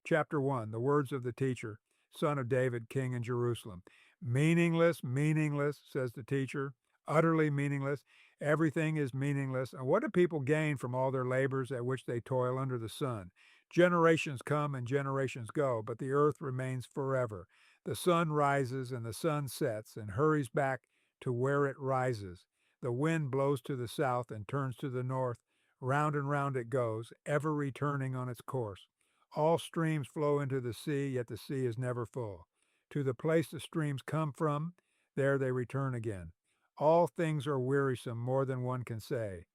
Chapter 1, the words of the teacher, son of David, king in Jerusalem. Meaningless, meaningless, says the teacher, utterly meaningless. Everything is meaningless. And what do people gain from all their labors at which they toil under the sun? Generations come and generations go, but the earth remains forever. The sun rises and the sun sets and hurries back to where it rises. The wind blows to the south and turns to the north. Round and round it goes, ever returning on its course. All streams flow into the sea, yet the sea is never full. To the place the streams come from, there they return again. All things are wearisome, more than one can say.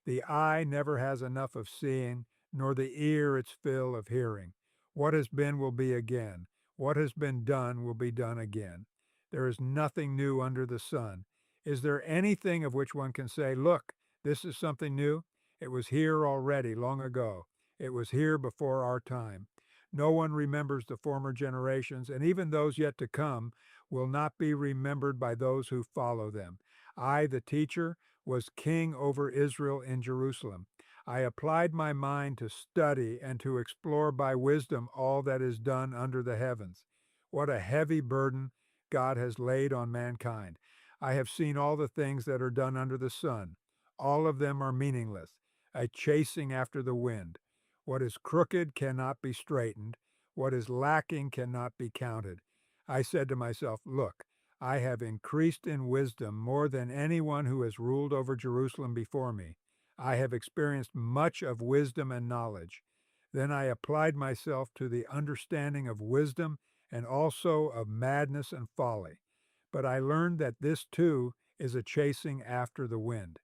The eye never has enough of seeing, nor the ear its fill of hearing. What has been will be again. What has been done will be done again. There is nothing new under the sun. Is there anything of which one can say, look, this is something new? It was here already, long ago. It was here before our time. No one remembers the former generations, and even those yet to come will not be remembered by those who follow them. I, the teacher, was king over Israel in Jerusalem. I applied my mind to study and to explore by wisdom all that is done under the heavens. What a heavy burden God has laid on mankind. I have seen all the things that are done under the sun. All of them are meaningless, a chasing after the wind. What is crooked cannot be straightened. What is lacking cannot be counted. I said to myself, look, I have increased in wisdom more than anyone who has ruled over Jerusalem before me. I have experienced much of wisdom and knowledge. Then I applied myself to the understanding of wisdom and also of madness and folly. But I learned that this too is a chasing after the wind.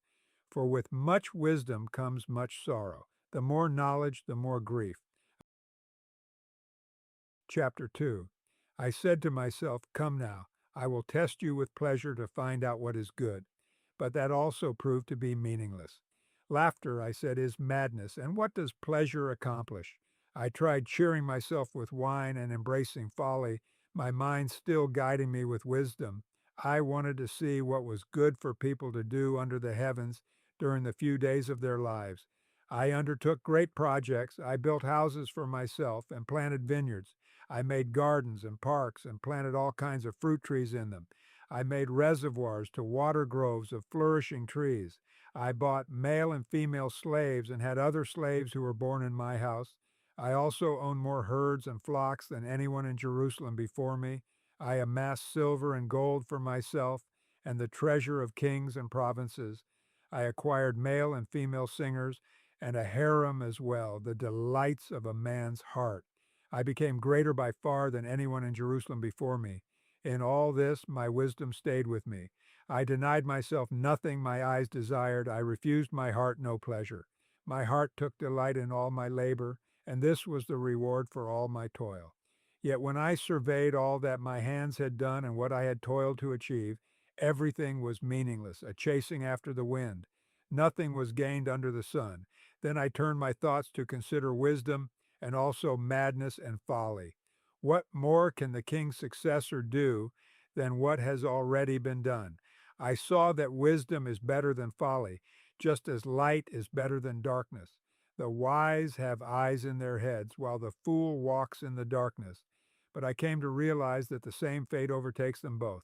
For with much wisdom comes much sorrow. The more knowledge, the more grief. Chapter 2. I said to myself, come now, I will test you with pleasure to find out what is good. But that also proved to be meaningless. Laughter, I said, is madness, and what does pleasure accomplish? I tried cheering myself with wine and embracing folly, my mind still guiding me with wisdom. I wanted to see what was good for people to do under the heavens during the few days of their lives. I undertook great projects. I built houses for myself and planted vineyards. I made gardens and parks and planted all kinds of fruit trees in them. I made reservoirs to water groves of flourishing trees. I bought male and female slaves and had other slaves who were born in my house. I also owned more herds and flocks than anyone in Jerusalem before me. I amassed silver and gold for myself and the treasure of kings and provinces. I acquired male and female singers and a harem as well, the delights of a man's heart. I became greater by far than anyone in Jerusalem before me. In all this, my wisdom stayed with me. I denied myself nothing my eyes desired. I refused my heart no pleasure. My heart took delight in all my labor, and this was the reward for all my toil. Yet when I surveyed all that my hands had done and what I had toiled to achieve, everything was meaningless, a chasing after the wind. Nothing was gained under the sun. Then I turned my thoughts to consider wisdom and also madness and folly. What more can the king's successor do than what has already been done? I saw that wisdom is better than folly, just as light is better than darkness. The wise have eyes in their heads, while the fool walks in the darkness. But I came to realize that the same fate overtakes them both.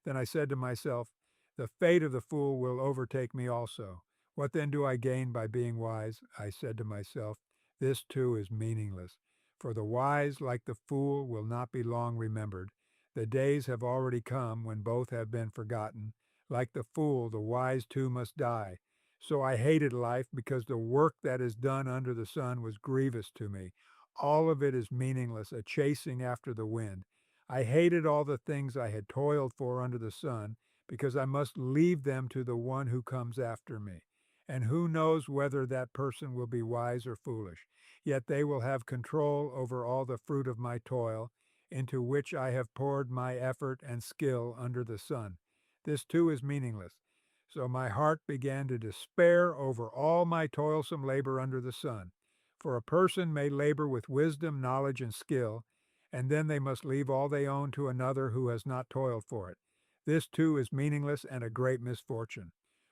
Then I said to myself, the fate of the fool will overtake me also. What then do I gain by being wise? I said to myself, this too is meaningless. For the wise, like the fool, will not be long remembered. The days have already come when both have been forgotten. Like the fool, the wise too must die. So I hated life because the work that is done under the sun was grievous to me. All of it is meaningless, a chasing after the wind. I hated all the things I had toiled for under the sun because I must leave them to the one who comes after me. And who knows whether that person will be wise or foolish? Yet they will have control over all the fruit of my toil, into which I have poured my effort and skill under the sun. This too is meaningless. So my heart began to despair over all my toilsome labor under the sun. For a person may labor with wisdom, knowledge, and skill, and then they must leave all they own to another who has not toiled for it. This too is meaningless and a great misfortune.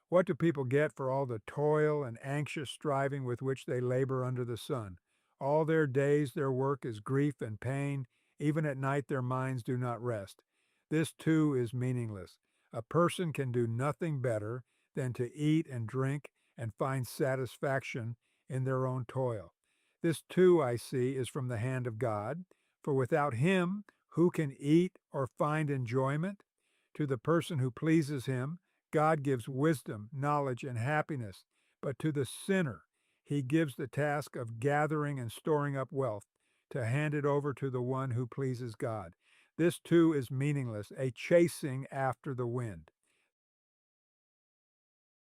What do people get for all the toil and anxious striving with which they labor under the sun? All their days their work is grief and pain. Even at night their minds do not rest. This too is meaningless. A person can do nothing better than to eat and drink and find satisfaction in their own toil. This too, I see, is from the hand of God, for without him, who can eat or find enjoyment? To the person who pleases him, God gives wisdom, knowledge, and happiness, but to the sinner, he gives the task of gathering and storing up wealth to hand it over to the one who pleases God. This too is meaningless, a chasing after the wind.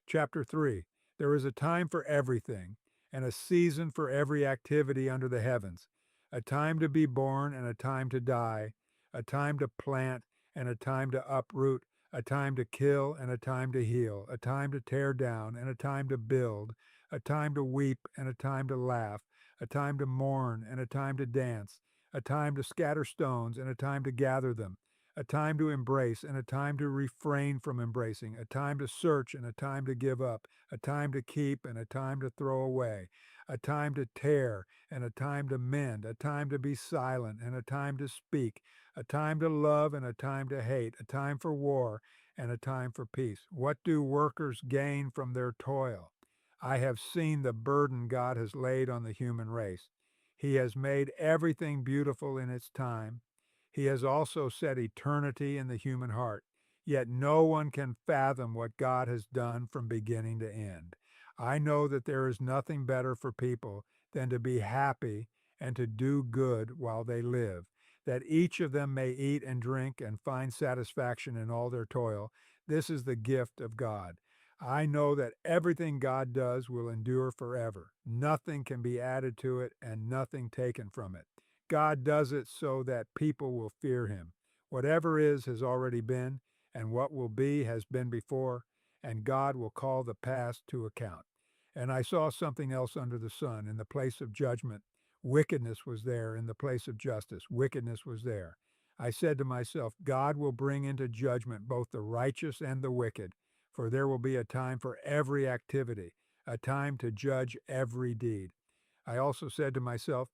Chapter 3. There is a time for everything, and a season for every activity under the heavens, a time to be born and a time to die, a time to plant and a time to uproot, a time to kill and a time to heal, a time to tear down and a time to build, a time to weep and a time to laugh, a time to mourn and a time to dance, a time to scatter stones and a time to gather them, a time to embrace and a time to refrain from embracing, a time to search and a time to give up, a time to keep and a time to throw away, a time to tear and a time to mend, a time to be silent and a time to speak, a time to love and a time to hate, a time for war and a time for peace. What do workers gain from their toil? I have seen the burden God has laid on the human race. He has made everything beautiful in its time. He has also set eternity in the human heart, yet no one can fathom what God has done from beginning to end. I know that there is nothing better for people than to be happy and to do good while they live, that each of them may eat and drink and find satisfaction in all their toil. This is the gift of God. I know that everything God does will endure forever. Nothing can be added to it and nothing taken from it. God does it so that people will fear him. Whatever is has already been, and what will be has been before, and God will call the past to account. And I saw something else under the sun. In the place of judgment, wickedness was there. In the place of justice, wickedness was there. I said to myself, God will bring into judgment both the righteous and the wicked, for there will be a time for every activity, a time to judge every deed. I also said to myself,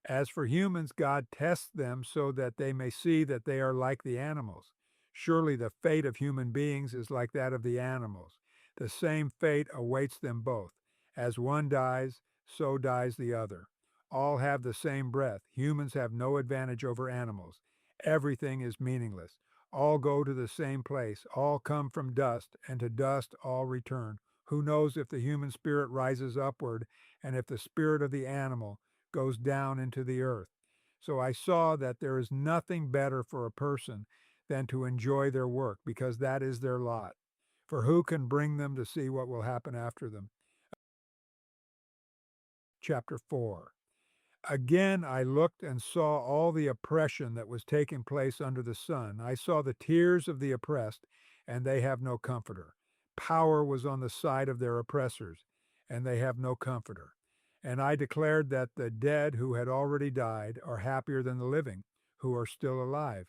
as for humans, God tests them so that they may see that they are like the animals. Surely the fate of human beings is like that of the animals. The same fate awaits them both. As one dies, so dies the other. All have the same breath. Humans have no advantage over animals. Everything is meaningless. All go to the same place. All come from dust, and to dust all return. Who knows if the human spirit rises upward, and if the spirit of the animal goes down into the earth? So I saw that there is nothing better for a person than to enjoy their work, because that is their lot. For who can bring them to see what will happen after them? Chapter 4. Again I looked and saw all the oppression that was taking place under the sun. I saw the tears of the oppressed, and they have no comforter. Power was on the side of their oppressors, and they have no comforter. And I declared that the dead who had already died are happier than the living, who are still alive.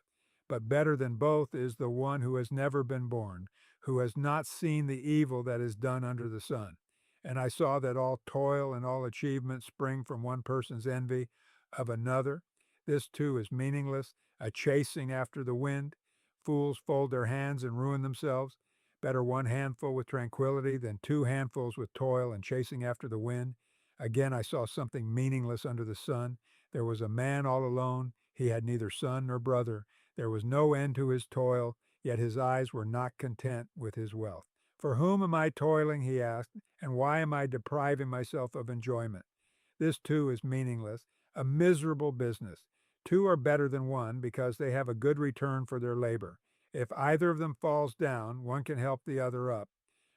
But better than both is the one who has never been born, who has not seen the evil that is done under the sun. And I saw that all toil and all achievement spring from one person's envy of another. This too is meaningless, a chasing after the wind. Fools fold their hands and ruin themselves. Better one handful with tranquility than two handfuls with toil and chasing after the wind. Again I saw something meaningless under the sun. There was a man all alone. He had neither son nor brother. There was no end to his toil, yet his eyes were not content with his wealth. For whom am I toiling, he asked, and why am I depriving myself of enjoyment? This too is meaningless, a miserable business. Two are better than one because they have a good return for their labor. If either of them falls down, one can help the other up.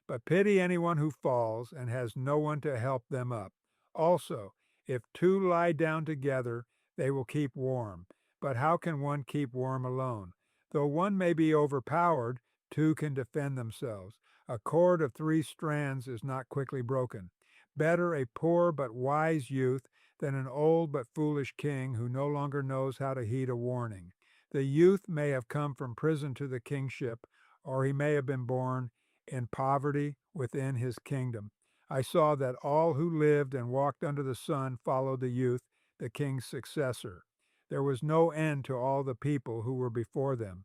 But pity anyone who falls and has no one to help them up. Also, if two lie down together, they will keep warm. But how can one keep warm alone? Though one may be overpowered, two can defend themselves. A cord of three strands is not quickly broken. Better a poor but wise youth than an old but foolish king who no longer knows how to heed a warning. The youth may have come from prison to the kingship, or he may have been born in poverty within his kingdom. I saw that all who lived and walked under the sun followed the youth, the king's successor. There was no end to all the people who were before them.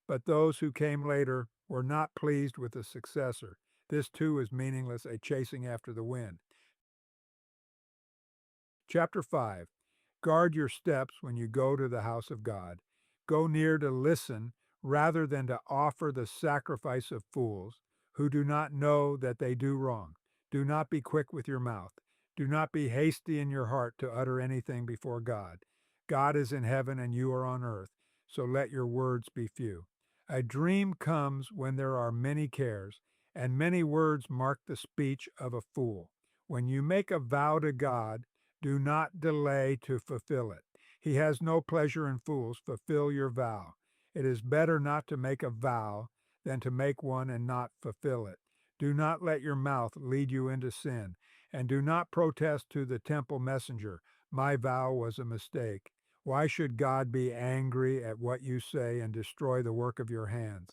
But those who came later were not pleased with the successor. This too is meaningless, a chasing after the wind. Chapter 5. Guard your steps when you go to the house of God. Go near to listen rather than to offer the sacrifice of fools who do not know that they do wrong. Do not be quick with your mouth. Do not be hasty in your heart to utter anything before God. God is in heaven and you are on earth, so let your words be few. A dream comes when there are many cares, and many words mark the speech of a fool. When you make a vow to God, do not delay to fulfill it. He has no pleasure in fools. Fulfill your vow. It is better not to make a vow than to make one and not fulfill it. Do not let your mouth lead you into sin, and do not protest to the temple messenger, my vow was a mistake. Why should God be angry at what you say and destroy the work of your hands?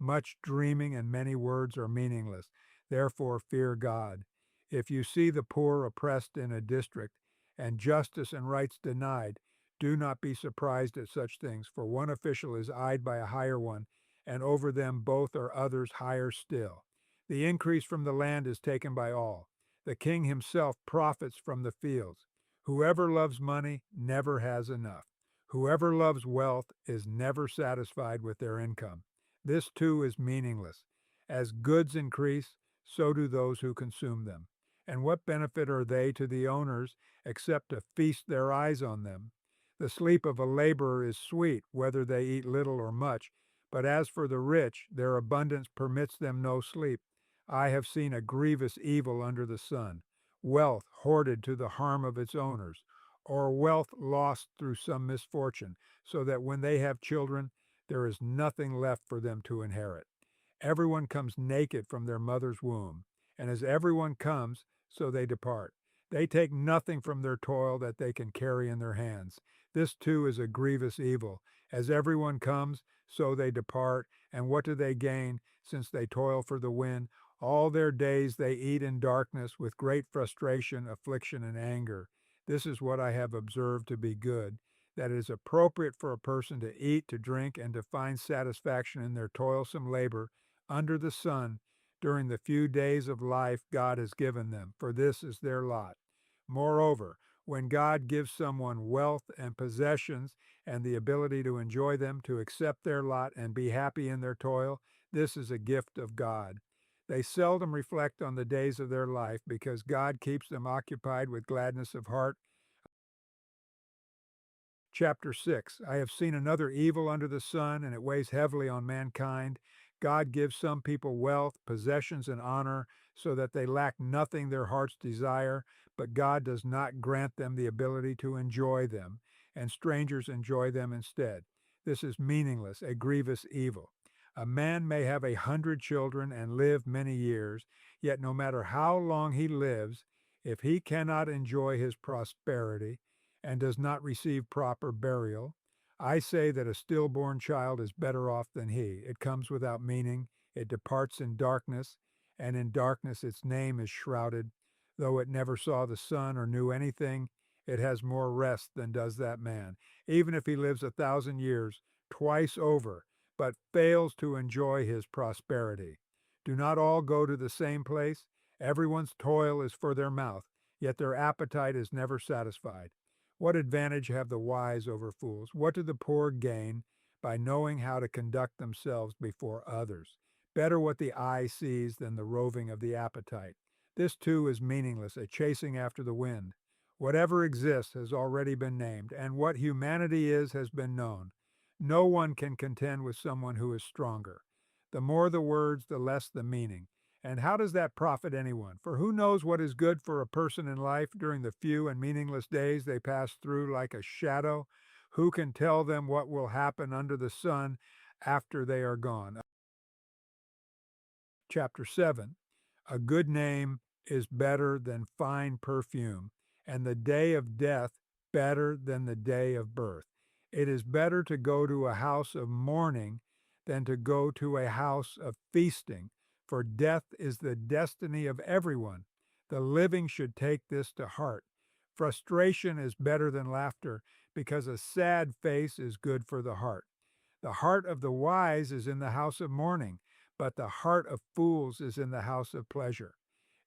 Much dreaming and many words are meaningless. Therefore, fear God. If you see the poor oppressed in a district, and justice and rights denied, do not be surprised at such things, for one official is eyed by a higher one, and over them both are others higher still. The increase from the land is taken by all. The king himself profits from the fields. Whoever loves money never has enough. Whoever loves wealth is never satisfied with their income. This too is meaningless. As goods increase, so do those who consume them. And what benefit are they to the owners except to feast their eyes on them? The sleep of a laborer is sweet, whether they eat little or much, but as for the rich, their abundance permits them no sleep. I have seen a grievous evil under the sun, wealth hoarded to the harm of its owners, or wealth lost through some misfortune, so that when they have children, there is nothing left for them to inherit. Everyone comes naked from their mother's womb, and as everyone comes, so they depart. They take nothing from their toil that they can carry in their hands. This too is a grievous evil. As everyone comes, so they depart. And what do they gain, since they toil for the wind? All their days they eat in darkness, with great frustration, affliction, and anger. This is what I have observed to be good, that it is appropriate for a person to eat, to drink, and to find satisfaction in their toilsome labor under the sun during the few days of life God has given them, for this is their lot. Moreover, when God gives someone wealth and possessions and the ability to enjoy them, to accept their lot and be happy in their toil, this is a gift of God. They seldom reflect on the days of their life because God keeps them occupied with gladness of heart. Chapter 6. I have seen another evil under the sun, and it weighs heavily on mankind. God gives some people wealth, possessions, and honor, so that they lack nothing their hearts desire, but God does not grant them the ability to enjoy them, and strangers enjoy them instead. This is meaningless, a grievous evil. A man may have 100 children and live many years, yet no matter how long he lives, if he cannot enjoy his prosperity, and does not receive proper burial, I say that a stillborn child is better off than he. It comes without meaning, it departs in darkness, and in darkness its name is shrouded. Though it never saw the sun or knew anything, it has more rest than does that man, even if he lives 1,000 years, twice over, but fails to enjoy his prosperity. Do not all go to the same place? Everyone's toil is for their mouth, yet their appetite is never satisfied. What advantage have the wise over fools? What do the poor gain by knowing how to conduct themselves before others? Better what the eye sees than the roving of the appetite. This too is meaningless, a chasing after the wind. Whatever exists has already been named, and what humanity is has been known. No one can contend with someone who is stronger. The more the words, the less the meaning. And how does that profit anyone? For who knows what is good for a person in life during the few and meaningless days they pass through like a shadow? Who can tell them what will happen under the sun after they are gone? Chapter 7. A good name is better than fine perfume, and the day of death better than the day of birth. It is better to go to a house of mourning than to go to a house of feasting, for death is the destiny of everyone. The living should take this to heart. Frustration is better than laughter, because a sad face is good for the heart. The heart of the wise is in the house of mourning, but the heart of fools is in the house of pleasure.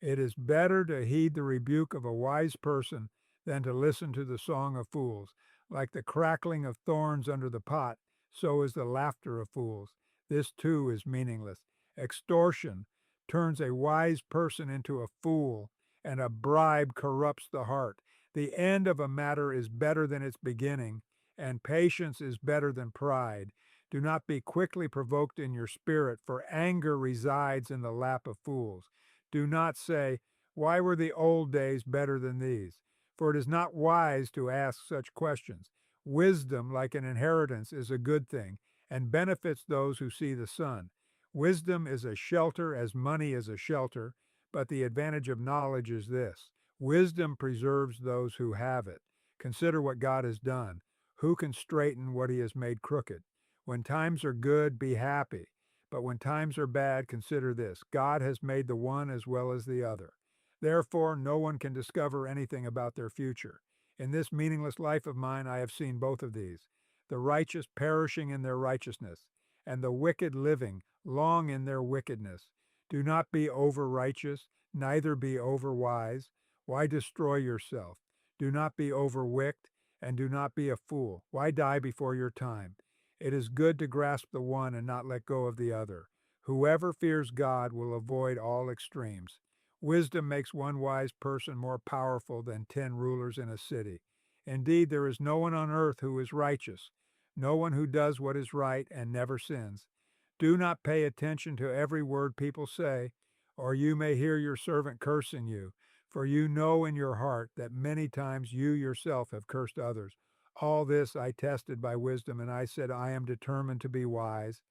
It is better to heed the rebuke of a wise person than to listen to the song of fools. Like the crackling of thorns under the pot, so is the laughter of fools. This too is meaningless. Extortion turns a wise person into a fool, and a bribe corrupts the heart. The end of a matter is better than its beginning, and patience is better than pride. Do not be quickly provoked in your spirit, for anger resides in the lap of fools. Do not say, "Why were the old days better than these?" For it is not wise to ask such questions. Wisdom, like an inheritance, is a good thing, and benefits those who see the sun. Wisdom is a shelter as money is a shelter, but the advantage of knowledge is this: wisdom preserves those who have it. Consider what God has done. Who can straighten what he has made crooked? When times are good, be happy. But when times are bad, consider this: God has made the one as well as the other. Therefore, no one can discover anything about their future. In this meaningless life of mine, I have seen both of these: the righteous perishing in their righteousness, and the wicked living long in their wickedness. Do not be over righteous, neither be over wise. Why destroy yourself? Do not be overwicked, and do not be a fool. Why die before your time? It is good to grasp the one and not let go of the other. Whoever fears God will avoid all extremes. Wisdom makes one wise person more powerful than 10 rulers in a city. Indeed, there is no one on earth who is righteous, no one who does what is right and never sins. Do not pay attention to every word people say, or you may hear your servant cursing you, for you know in your heart that many times you yourself have cursed others. All this I tested by wisdom, and I said, I am determined to be wise.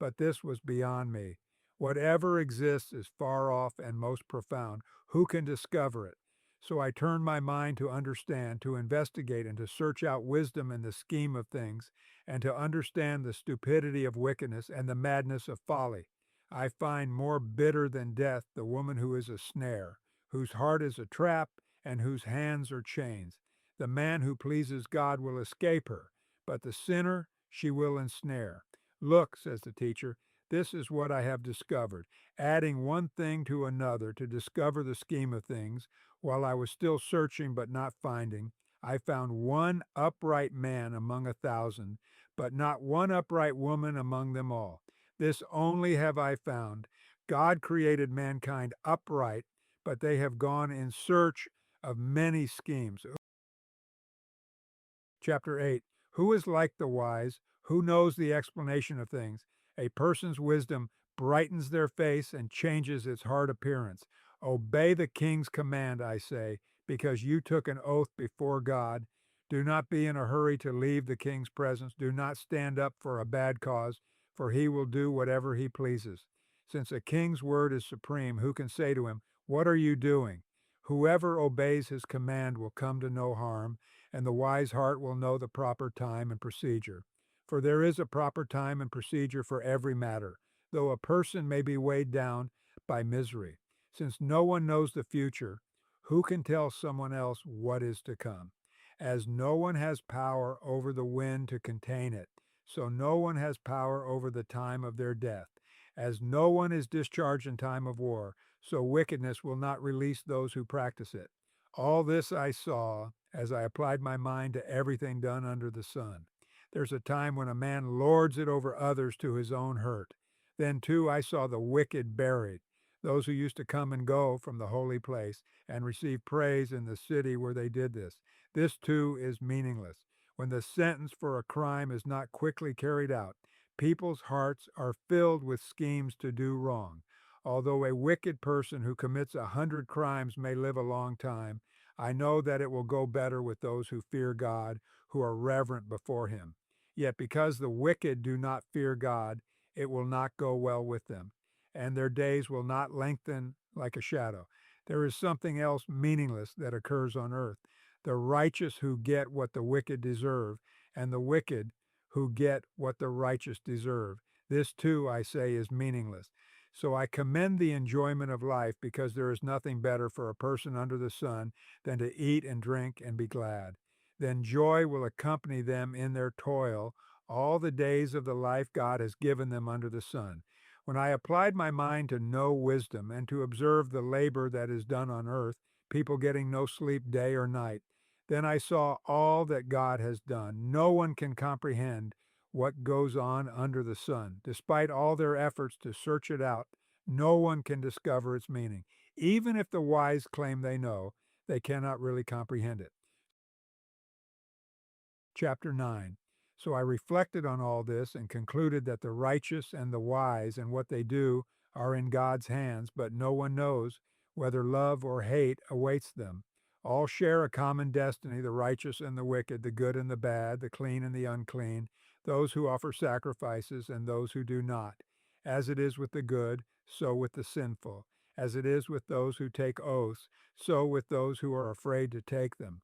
But this was beyond me. Whatever exists is far off and most profound. Who can discover it? So I turned my mind to understand, to investigate, and to search out wisdom in the scheme of things, and to understand the stupidity of wickedness and the madness of folly. I find more bitter than death the woman who is a snare, whose heart is a trap, and whose hands are chains. The man who pleases God will escape her, but the sinner she will ensnare. Look, says the teacher, this is what I have discovered. Adding one thing to another to discover the scheme of things, while I was still searching but not finding, I found one upright man among 1,000, but not one upright woman among them all. This only have I found: God created mankind upright, but they have gone in search of many schemes. Chapter 8. Who is like the wise? Who knows the explanation of things? A person's wisdom brightens their face and changes its hard appearance. Obey the king's command, I say, because you took an oath before God. Do not be in a hurry to leave the king's presence. Do not stand up for a bad cause, for he will do whatever he pleases. Since a king's word is supreme, who can say to him, "What are you doing?" Whoever obeys his command will come to no harm, and the wise heart will know the proper time and procedure. For there is a proper time and procedure for every matter, though a person may be weighed down by misery. Since no one knows the future, who can tell someone else what is to come? As no one has power over the wind to contain it, so no one has power over the time of their death. As no one is discharged in time of war, so wickedness will not release those who practice it. All this I saw as I applied my mind to everything done under the sun. There's a time when a man lords it over others to his own hurt. Then, too, I saw the wicked buried, those who used to come and go from the holy place and receive praise in the city where they did this. This, too, is meaningless. When the sentence for a crime is not quickly carried out, people's hearts are filled with schemes to do wrong. Although a wicked person who commits 100 crimes may live a long time, I know that it will go better with those who fear God, who are reverent before him. Yet because the wicked do not fear God, it will not go well with them, and their days will not lengthen like a shadow. There is something else meaningless that occurs on earth: the righteous who get what the wicked deserve, and the wicked who get what the righteous deserve. This too, I say, is meaningless. So I commend the enjoyment of life, because there is nothing better for a person under the sun than to eat and drink and be glad. Then joy will accompany them in their toil all the days of the life God has given them under the sun. When I applied my mind to know wisdom and to observe the labor that is done on earth, people getting no sleep day or night, then I saw all that God has done. No one can comprehend what goes on under the sun. Despite all their efforts to search it out, no one can discover its meaning. Even if the wise claim they know, they cannot really comprehend it. Chapter 9. So I reflected on all this and concluded that the righteous and the wise and what they do are in God's hands, but no one knows whether love or hate awaits them. All share a common destiny, the righteous and the wicked, the good and the bad, the clean and the unclean, those who offer sacrifices and those who do not. As it is with the good, so with the sinful. As it is with those who take oaths, so with those who are afraid to take them.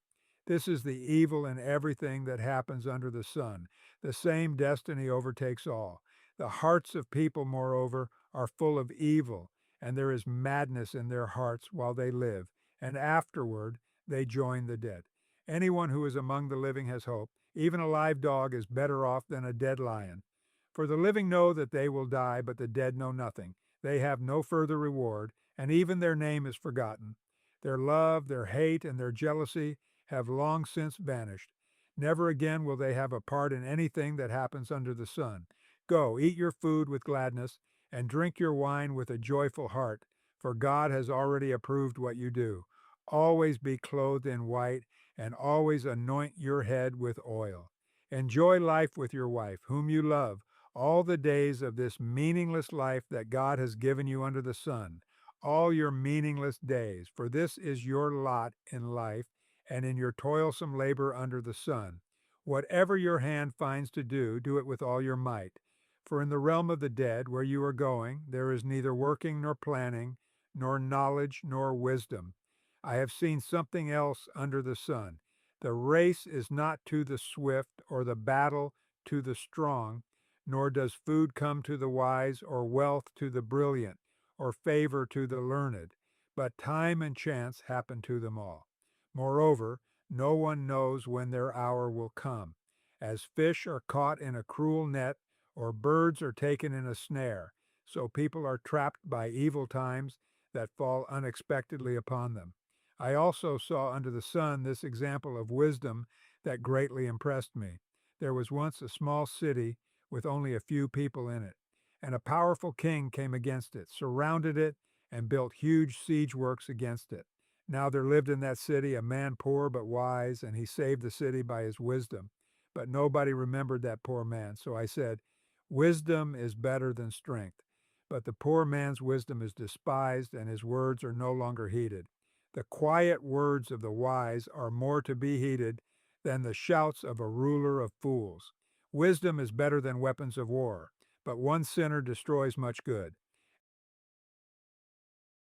This is the evil in everything that happens under the sun. The same destiny overtakes all. The hearts of people, moreover, are full of evil, and there is madness in their hearts while they live, and afterward they join the dead. Anyone who is among the living has hope. Even a live dog is better off than a dead lion. For the living know that they will die, but the dead know nothing. They have no further reward, and even their name is forgotten. Their love, their hate, and their jealousy have long since vanished. Never again will they have a part in anything that happens under the sun. Go, eat your food with gladness, and drink your wine with a joyful heart, for God has already approved what you do. Always be clothed in white, and always anoint your head with oil. Enjoy life with your wife, whom you love, all the days of this meaningless life that God has given you under the sun, all your meaningless days, for this is your lot in life and in your toilsome labor under the sun. Whatever your hand finds to do, do it with all your might. For in the realm of the dead, where you are going, there is neither working nor planning, nor knowledge nor wisdom. I have seen something else under the sun. The race is not to the swift, or the battle to the strong, nor does food come to the wise, or wealth to the brilliant, or favor to the learned, but time and chance happen to them all. Moreover, no one knows when their hour will come. As fish are caught in a cruel net, or birds are taken in a snare, so people are trapped by evil times that fall unexpectedly upon them. I also saw under the sun this example of wisdom that greatly impressed me. There was once a small city with only a few people in it, and a powerful king came against it, surrounded it, and built huge siege works against it. Now there lived in that city a man poor but wise, and he saved the city by his wisdom. But nobody remembered that poor man. So I said, wisdom is better than strength. But the poor man's wisdom is despised, and his words are no longer heeded. The quiet words of the wise are more to be heeded than the shouts of a ruler of fools. Wisdom is better than weapons of war, but one sinner destroys much good.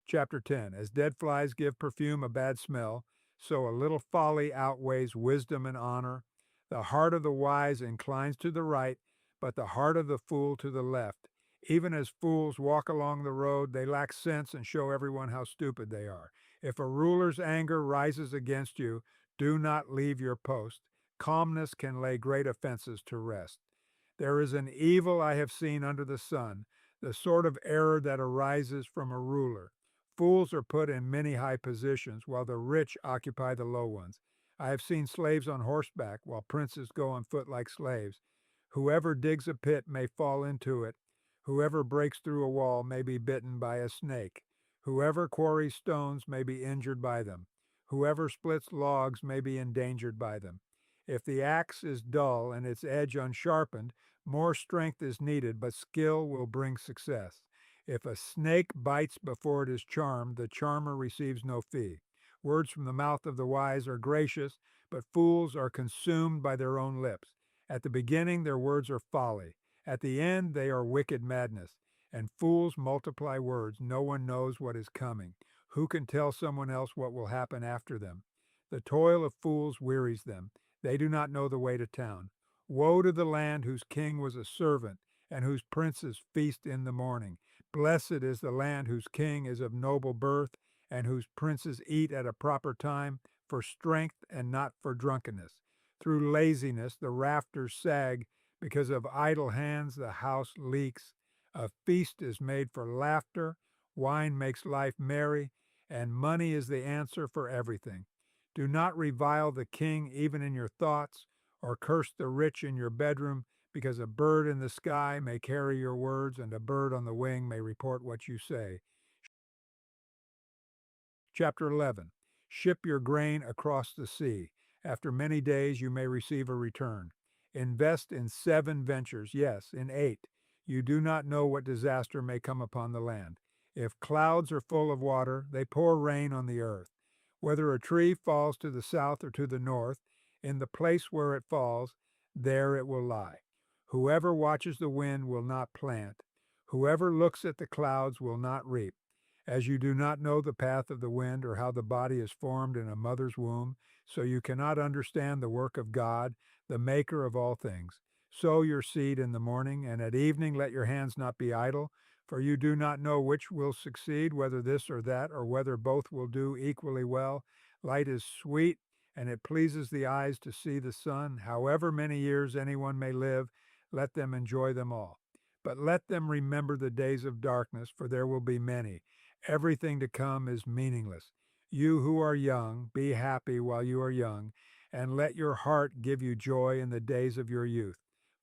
Chapter 10. As dead flies give perfume a bad smell, so a little folly outweighs wisdom and honor. The heart of the wise inclines to the right, but the heart of the fool to the left. Even as fools walk along the road, they lack sense and show everyone how stupid they are. If a ruler's anger rises against you, do not leave your post. Calmness can lay great offenses to rest. There is an evil I have seen under the sun, the sort of error that arises from a ruler. Fools are put in many high positions, while the rich occupy the low ones. I have seen slaves on horseback, while princes go on foot like slaves. Whoever digs a pit may fall into it. Whoever breaks through a wall may be bitten by a snake. Whoever quarries stones may be injured by them. Whoever splits logs may be endangered by them. If the axe is dull and its edge unsharpened, more strength is needed, but skill will bring success. If a snake bites before it is charmed, the charmer receives no fee. Words from the mouth of the wise are gracious, but fools are consumed by their own lips. At the beginning their words are folly. At the end they are wicked madness. And fools multiply words. No one knows what is coming. Who can tell someone else what will happen after them? The toil of fools wearies them. They do not know the way to town. Woe to the land whose king was a servant, and whose princes feast in the morning. Blessed is the land whose king is of noble birth, and whose princes eat at a proper time, for strength and not for drunkenness. Through laziness the rafters sag, because of idle hands the house leaks. A feast is made for laughter, wine makes life merry, and money is the answer for everything. Do not revile the king even in your thoughts, or curse the rich in your bedroom, because a bird in the sky may carry your words, and a bird on the wing may report what you say. Chapter 11. Ship your grain across the sea. After many days you may receive a return. Invest in 7 ventures, yes, in 8. You do not know what disaster may come upon the land. If clouds are full of water, they pour rain on the earth. Whether a tree falls to the south or to the north, in the place where it falls, there it will lie. Whoever watches the wind will not plant. Whoever looks at the clouds will not reap. As you do not know the path of the wind or how the body is formed in a mother's womb, so you cannot understand the work of God, the maker of all things. Sow your seed in the morning, and at evening let your hands not be idle, for you do not know which will succeed, whether this or that, or whether both will do equally well. Light is sweet, and it pleases the eyes to see the sun. However many years anyone may live, let them enjoy them all. But let them remember the days of darkness, for there will be many. Everything to come is meaningless. You who are young, be happy while you are young, and let your heart give you joy in the days of your youth.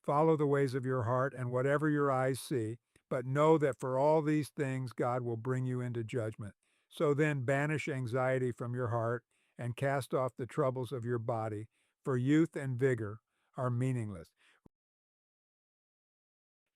Follow the ways of your heart and whatever your eyes see, but know that for all these things God will bring you into judgment. So then banish anxiety from your heart and cast off the troubles of your body, for youth and vigor are meaningless.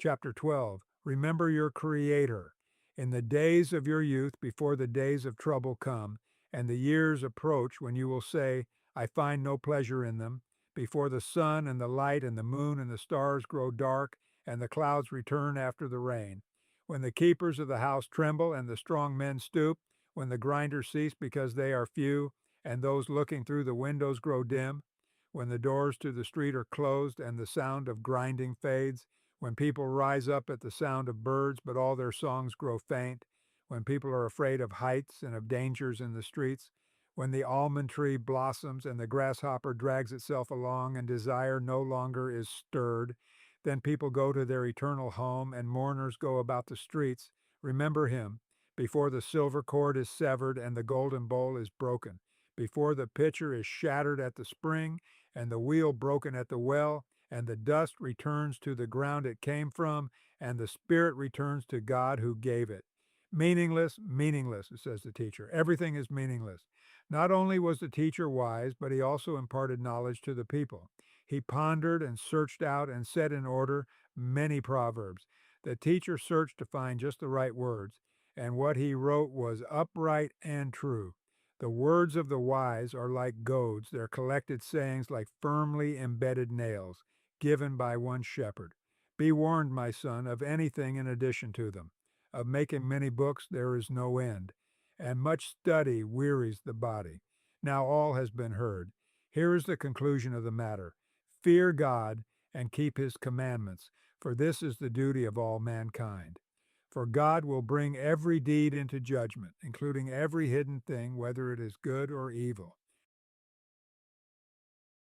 Chapter 12. Remember your Creator. In the days of your youth, before the days of trouble come, and the years approach when you will say, I find no pleasure in them, before the sun and the light and the moon and the stars grow dark, and the clouds return after the rain, when the keepers of the house tremble and the strong men stoop, when the grinders cease because they are few, and those looking through the windows grow dim, when the doors to the street are closed and the sound of grinding fades, when people rise up at the sound of birds, but all their songs grow faint, when people are afraid of heights and of dangers in the streets, when the almond tree blossoms and the grasshopper drags itself along and desire no longer is stirred, then people go to their eternal home and mourners go about the streets. Remember him before the silver cord is severed and the golden bowl is broken, before the pitcher is shattered at the spring and the wheel broken at the well, and the dust returns to the ground it came from, and the spirit returns to God who gave it. Meaningless, meaningless, says the teacher. Everything is meaningless. Not only was the teacher wise, but he also imparted knowledge to the people. He pondered and searched out and set in order many proverbs. The teacher searched to find just the right words, and what he wrote was upright and true. The words of the wise are like goads, their collected sayings like firmly embedded nails, given by one shepherd. Be warned, my son, of anything in addition to them. Of making many books there is no end, and much study wearies the body. Now all has been heard. Here is the conclusion of the matter. Fear God and keep his commandments, for this is the duty of all mankind. For God will bring every deed into judgment, including every hidden thing, whether it is good or evil.